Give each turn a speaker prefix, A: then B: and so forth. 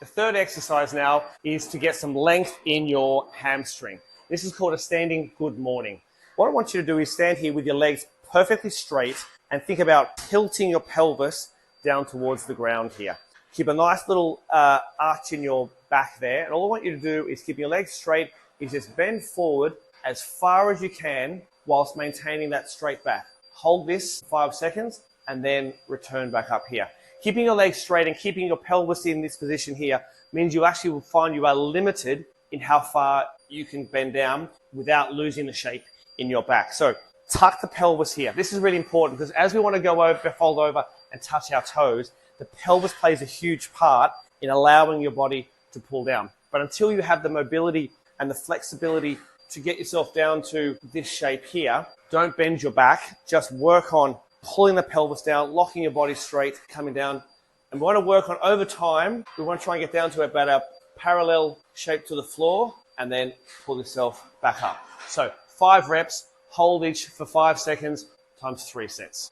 A: The third exercise now is to get some length in your hamstring. This is called a standing good morning. What I want you to do is stand here with your legs perfectly straight and think about tilting your pelvis down towards the ground here. Keep a nice little arch in your back there. And all I want you to do is keep your legs straight, is just bend forward as far as you can whilst maintaining that straight back. Hold this 5 seconds and then return back up here. Keeping your legs straight and keeping your pelvis in this position here means you actually will find you are limited in how far you can bend down without losing the shape in your back. So tuck the pelvis here. This is really important because as we want to go over, fold over and touch our toes, the pelvis plays a huge part in allowing your body to pull down. But until you have the mobility and the flexibility to get yourself down to this shape here, don't bend your back. Just work on pulling the pelvis down, locking your body straight, coming down. And we want to work on over time. We want to try and get down to about a parallel shape to the floor and then pull yourself back up. So 5 reps, hold each for 5 seconds times 3 sets.